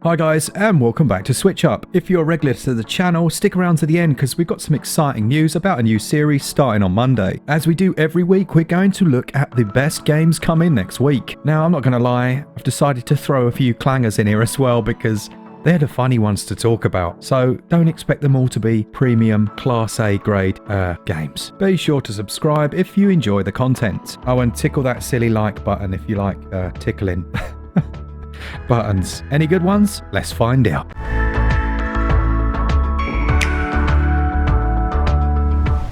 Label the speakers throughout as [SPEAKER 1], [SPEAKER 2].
[SPEAKER 1] Hi guys, and welcome back to SwitchUp. If you're a regular to the channel, stick around to the end because we've got some exciting news about a new series starting on Monday. As we do every week, we're going to look at the best games coming next week. Now, I'm not going to lie, I've decided to throw a few clangers in here as well because they're the funny ones to talk about, so don't expect them all to be premium Class A grade games. Be sure to subscribe if you enjoy the content. Oh, and tickle that silly like button if you like tickling buttons. Any good ones? Let's find out.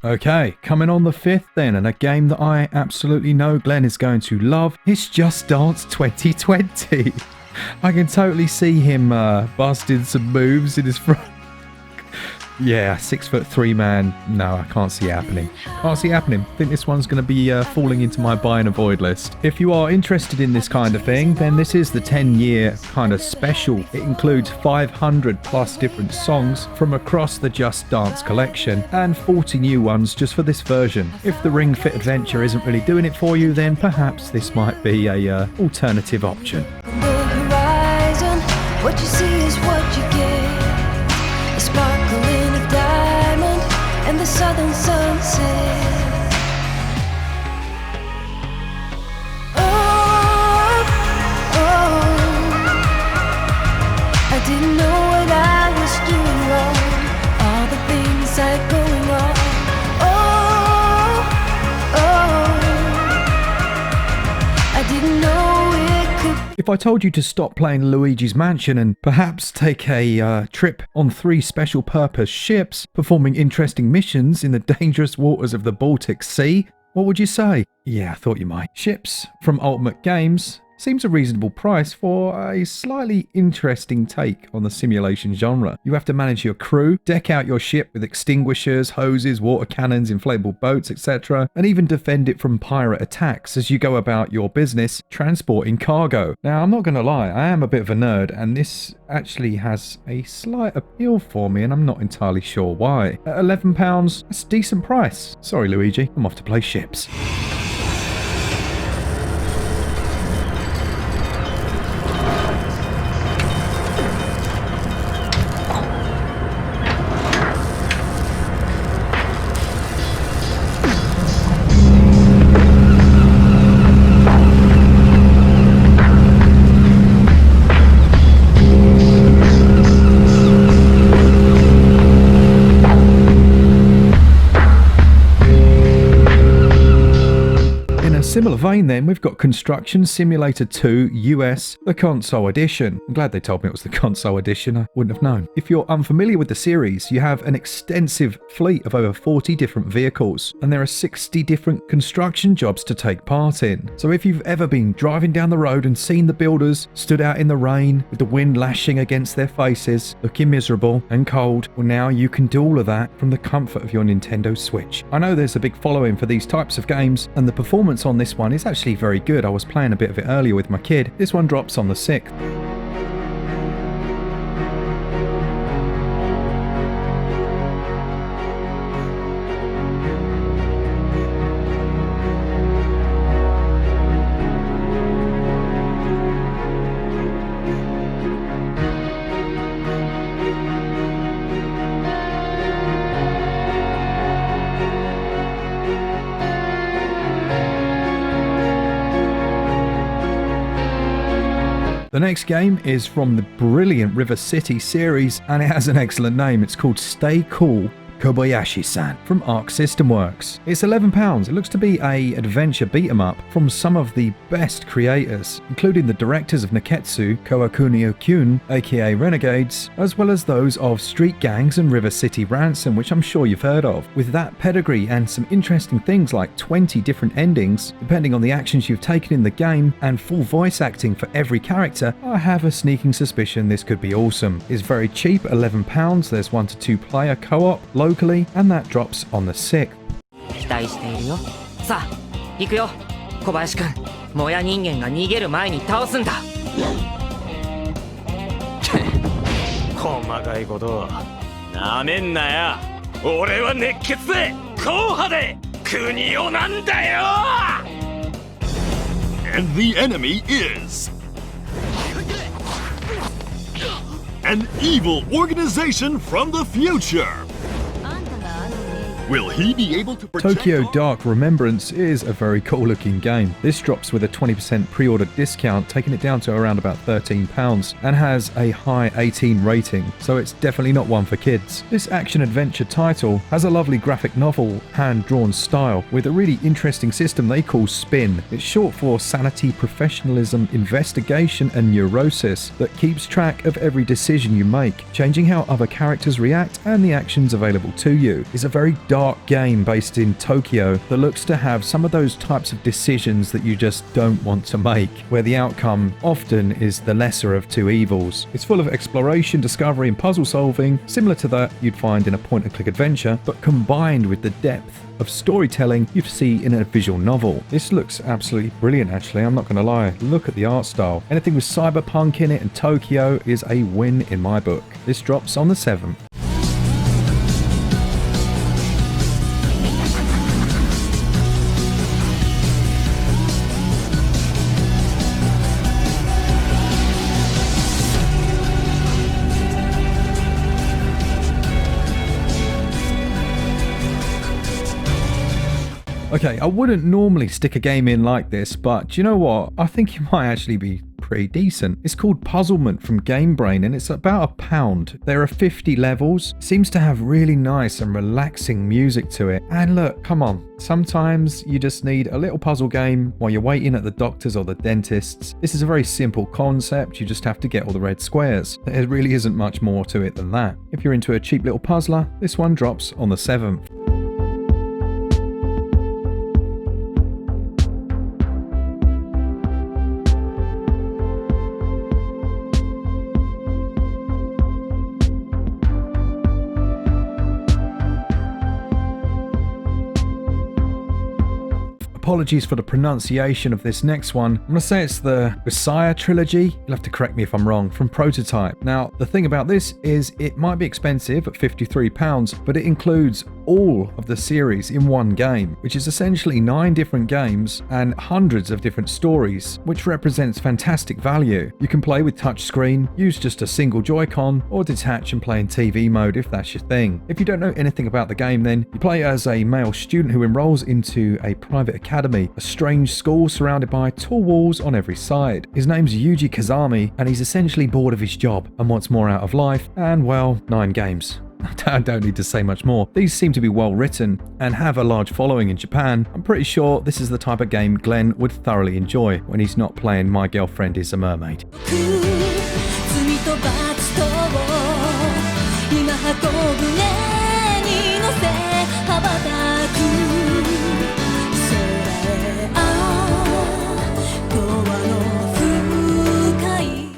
[SPEAKER 1] Okay, coming on the 5th then, and a game that I absolutely know Glen is going to love. It's Just Dance 2020. I can totally see him busting some moves in his front. Yeah, 6'3" man. No, I can't see it happening. Can't see it happening. I think this one's going to be falling into my buy and avoid list. If you are interested in this kind of thing, then this is the 10-year kind of special. It includes 500 plus different songs from across the Just Dance collection and 40 new ones just for this version. If the Ring Fit Adventure isn't really doing it for you, then perhaps this might be a alternative option.
[SPEAKER 2] What you see is what you get. A sparkle in a diamond and the southern sunset. Oh, I didn't know what I was doing wrong. All the things I had going on. I didn't know it could.
[SPEAKER 1] If I told you to stop playing Luigi's Mansion and perhaps take a trip on 3 special purpose ships performing interesting missions in the dangerous waters of the Baltic Sea, what would you say? Yeah, I thought you might. Ships from Ultimate Games seems a reasonable price for a slightly interesting take on the simulation genre. You have to manage your crew, deck out your ship with extinguishers, hoses, water cannons, inflatable boats, etc., and even defend it from pirate attacks as you go about your business transporting cargo. Now, I'm not going to lie, I am a bit of a nerd, and this actually has a slight appeal for me, and I'm not entirely sure why. At £11, that's a decent price. Sorry, Luigi, I'm off to play ships. Similar vein then, we've got Construction Simulator 2 US, the console edition. I'm glad they told me it was the console edition, I wouldn't have known. If you're unfamiliar with the series, you have an extensive fleet of over 40 different vehicles, and there are 60 different construction jobs to take part in. So if you've ever been driving down the road and seen the builders stood out in the rain with the wind lashing against their faces, looking miserable and cold, well now you can do all of that from the comfort of your Nintendo Switch. I know there's a big following for these types of games, and the performance on this one is actually very good. I was playing a bit of it earlier with my kid. This one drops on the 6th. The next game is from the brilliant River City series, and it has an excellent name. It's called Stay Cool Kobayashisan from Arc System Works. It's £11. It looks to be a adventure beat-em-up from some of the best creators, including the directors of Neketsu, Kowakunio-kyun, aka Renegades, as well as those of Street Gangs and River City Ransom, which I'm sure you've heard of. With that pedigree and some interesting things like 20 different endings, depending on the actions you've taken in the game, and full voice acting for every character, I have a sneaking suspicion this could be awesome. It's very cheap, £11. There's 1 to 2 player co-op, locally, and that drops on the 6th.
[SPEAKER 3] 期待しているよ。さあ、行くよ。小林くん、もや人間が逃げる前に倒すんだ。細かいことをなめんなよ。俺は熱血で硬派で国をなんだよ。And the enemy is
[SPEAKER 4] an evil organization from the future. Will he be able to protect
[SPEAKER 1] Tokyo Dark Remembrance is a very cool looking game. This drops with a 20% pre-order discount, taking it down to around about £13, and has a high 18 rating, so it's definitely not one for kids. This action-adventure title has a lovely graphic novel, hand-drawn style, with a really interesting system they call SPIN. It's short for Sanity, Professionalism, Investigation and Neurosis, that keeps track of every decision you make, changing how other characters react and the actions available to you. It's a very dark game based in Tokyo that looks to have some of those types of decisions that you just don't want to make, where the outcome often is the lesser of two evils. It's full of exploration, discovery and puzzle solving, similar to that you'd find in a point-and-click adventure, but combined with the depth of storytelling you'd see in a visual novel. This looks absolutely brilliant actually, I'm not going to lie. Look at the art style. Anything with cyberpunk in it and Tokyo is a win in my book. This drops on the 7th. Okay, I wouldn't normally stick a game in like this, but do you know what? I think it might actually be pretty decent. It's called Puzzlement from Game Brain and it's about £1. There are 50 levels, seems to have really nice and relaxing music to it. And look, come on, sometimes you just need a little puzzle game while you're waiting at the doctors or the dentists. This is a very simple concept, you just have to get all the red squares. There really isn't much more to it than that. If you're into a cheap little puzzler, this one drops on the 7th. Apologies for the pronunciation of this next one. I'm going to say it's the GRISAIA Trilogy. You'll have to correct me if I'm wrong, from Prototype. Now, the thing about this is it might be expensive at £53, but it includes all of the series in one game, which is essentially 9 different games and hundreds of different stories, which represents fantastic value. You can play with touchscreen, use just a single Joy-Con, or detach and play in TV mode if that's your thing. If you don't know anything about the game then, you play as a male student who enrolls into a private academy, a strange school surrounded by tall walls on every side. His name's Yuji Kazami, and he's essentially bored of his job and wants more out of life, and well, 9 games. I don't need to say much more. These seem to be well written and have a large following in Japan. I'm pretty sure this is the type of game Glen would thoroughly enjoy when he's not playing My Girlfriend is a Mermaid.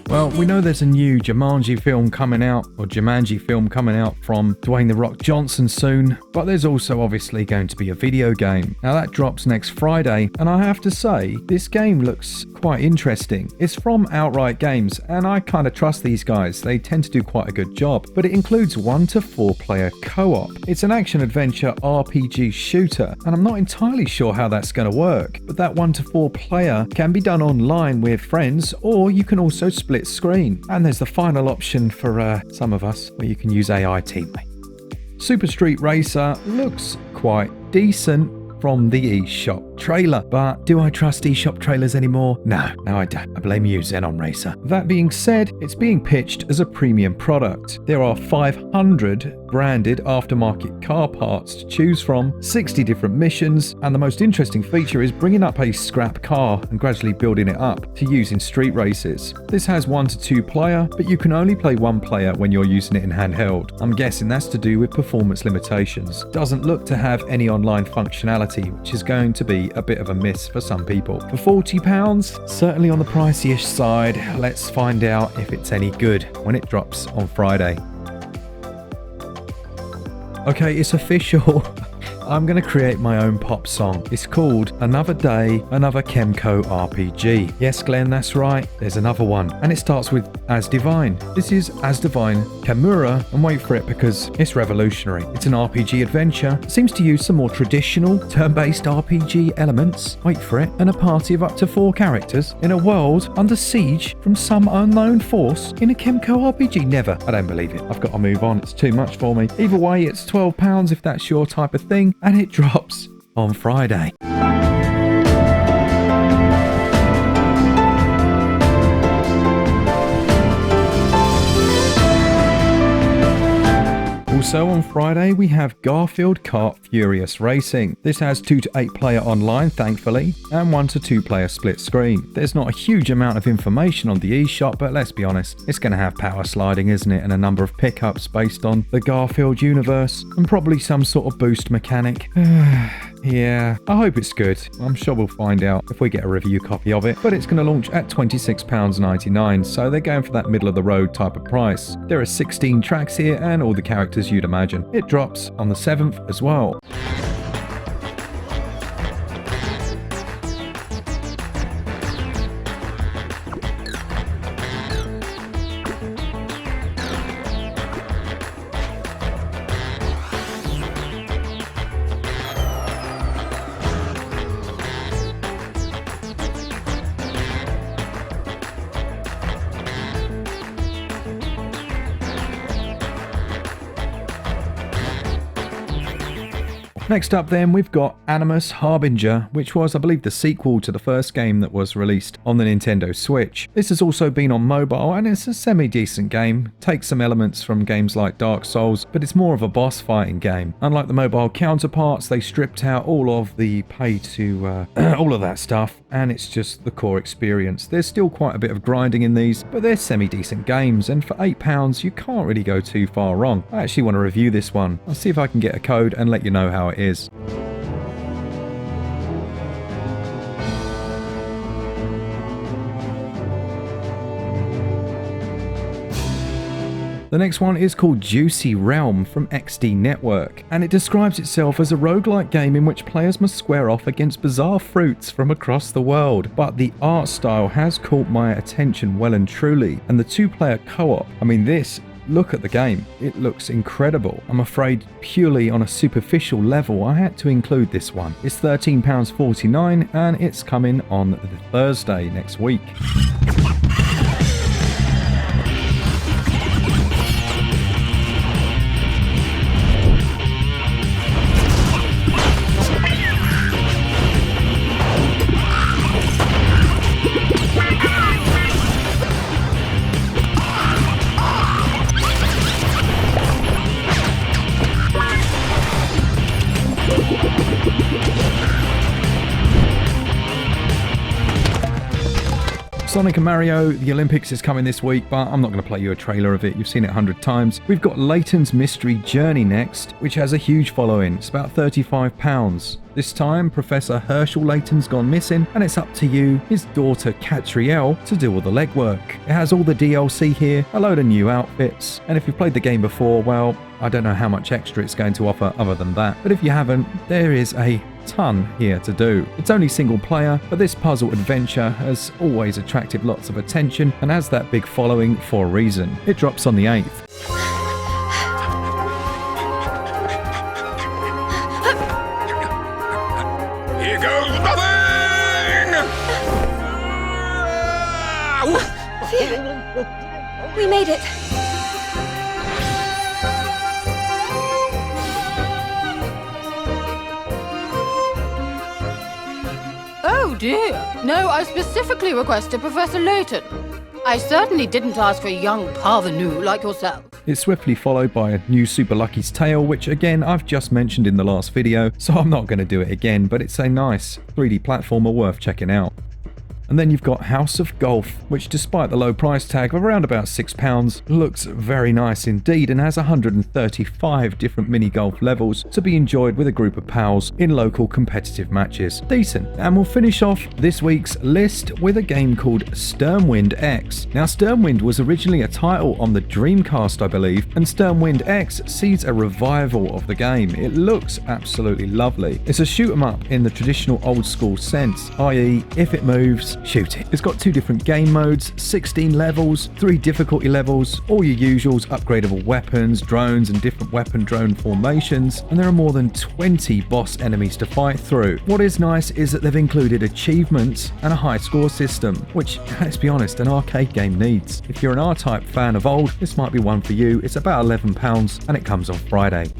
[SPEAKER 1] Well, we know there's a new Jumanji film coming out, or Jumanji film coming out from Dwayne "The Rock" Johnson soon, but there's also obviously going to be a video game. Now that drops next Friday, and I have to say, this game looks quite interesting. It's from Outright Games, and I kind of trust these guys. They tend to do quite a good job, but it includes 1 to 4 player co-op. It's an action-adventure RPG shooter, and I'm not entirely sure how that's going to work, but that 1 to 4 player can be done online with friends, or you can also split screen. And there's the final option for some of us, where you can use AI teammate. Super Street Racer looks quite decent from the Eshop trailer, but do I trust Eshop trailers anymore? No, I don't. I blame you, Xenon Racer. That being said, it's being pitched as a premium product. There are 500 branded aftermarket car parts to choose from, 60 different missions, and the most interesting feature is bringing up a scrap car and gradually building it up to use in street races. This has 1 to 2 player, but you can only play 1 player when you're using it in handheld. I'm guessing that's to do with performance limitations. Doesn't look to have any online functionality, which is going to be a bit of a miss for some people. For £40, certainly on the pricey-ish side. Let's find out if it's any good when it drops on Friday. Okay, it's official. I'm going to create my own pop song. It's called Another Day, Another Chemco RPG. Yes, Glen, that's right. There's another one. And it starts with As Divine. This is As Divine Kamura, and wait for it because it's revolutionary. It's an RPG adventure. It seems to use some more traditional turn-based RPG elements. Wait for it. And a party of up to 4 characters in a world under siege from some unknown force in a Chemco RPG. Never. I don't believe it. I've got to move on. It's too much for me. Either way, it's £12 if that's your type of thing, and it drops on Friday. Also on Friday, we have Garfield Kart Furious Racing. This has 2 to 8 player online, thankfully, and 1 to 2 player split screen. There's not a huge amount of information on the eShop, but let's be honest, it's going to have power sliding, isn't it? And a number of pickups based on the Garfield universe, and probably some sort of boost mechanic. Yeah, I hope it's good. I'm sure we'll find out if we get a review copy of it, but it's going to launch at £26.99, so they're going for that middle of the road type of price. There are 16 tracks here and all the characters you'd imagine. It drops on the 7th as well. Next up then, we've got Animus Harbinger, which was, I believe, the sequel to the first game that was released on the Nintendo Switch. This has also been on mobile, and it's a semi-decent game. Takes some elements from games like Dark Souls, but it's more of a boss fighting game. Unlike the mobile counterparts, they stripped out all of the pay to all of that stuff, and it's just the core experience. There's still quite a bit of grinding in these, but they're semi-decent games, and for £8 you can't really go too far wrong. I actually want to review this one. I'll see if I can get a code and let you know how it is. The next one is called Juicy Realm from XD Network, and it describes itself as a roguelike game in which players must square off against bizarre fruits from across the world. But the art style has caught my attention well and truly, and the 2-player co-op, I mean this, look at the game, it looks incredible. I'm afraid purely on a superficial level I had to include this one. It's £13.49 and it's coming on Thursday next week. Sonic and Mario, the Olympics is coming this week, but I'm not going to play you a trailer of it. You've seen it 100 times. We've got Layton's Mystery Journey next, which has a huge following. It's about £35. This time, Professor Herschel Layton's gone missing, and it's up to you, his daughter Catrielle, to do all the legwork. It has all the DLC here, a load of new outfits, and if you've played the game before, well, I don't know how much extra it's going to offer other than that. But if you haven't, there is a ton here to do. It's only single player, but this puzzle adventure has always attracted lots of attention and has that big following for a reason. It drops on the 8th.
[SPEAKER 3] Here goes nothing!
[SPEAKER 2] We made it.
[SPEAKER 5] Oh dear. No, I specifically requested Professor Layton. I certainly didn't ask for a young parvenu like yourself.
[SPEAKER 1] It's swiftly followed by a new Super Lucky's Tale, which again I've just mentioned in the last video, so I'm not going to do it again, but it's a nice 3D platformer worth checking out. And then you've got House of Golf, which despite the low price tag of around about £6, looks very nice indeed and has 135 different mini golf levels to be enjoyed with a group of pals in local competitive matches. Decent. And we'll finish off this week's list with a game called Sturmwind EX. Now, Sturmwind was originally a title on the Dreamcast, I believe, and Sturmwind EX sees a revival of the game. It looks absolutely lovely. It's a shoot 'em up in the traditional old school sense, i.e. if it moves, shoot it. It's got 2 different game modes, 16 levels, 3 difficulty levels, all your usuals, upgradable weapons, drones and different weapon drone formations, and there are more than 20 boss enemies to fight through. What is nice is that they've included achievements and a high score system, which, let's be honest, an arcade game needs. If you're an R-Type fan of old, this might be one for you. It's about £11 and it comes on Friday.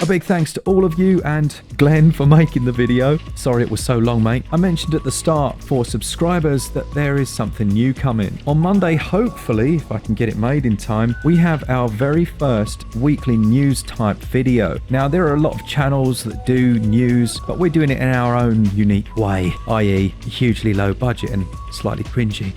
[SPEAKER 1] Big thanks to all of you and Glen for making the video. Sorry it was so long, mate. I mentioned at the start for subscribers that there is something new coming. On Monday, hopefully, if I can get it made in time, we have our very first weekly news type video. Now, there are a lot of channels that do news, but we're doing it in our own unique way, i.e. hugely low budget and slightly cringy.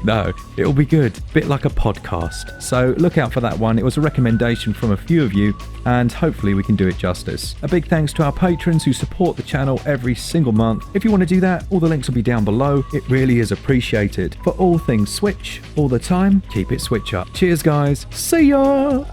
[SPEAKER 1] No, it'll be good. Bit like a podcast. So look out for that one. It was a recommendation from a few of you, and hopefully we can do it justice. A big thanks to our patrons who support the channel every single month. If you want to do that, all the links will be down below. It really is appreciated. For all things Switch, all the time, keep it Switch up. Cheers, guys. See ya!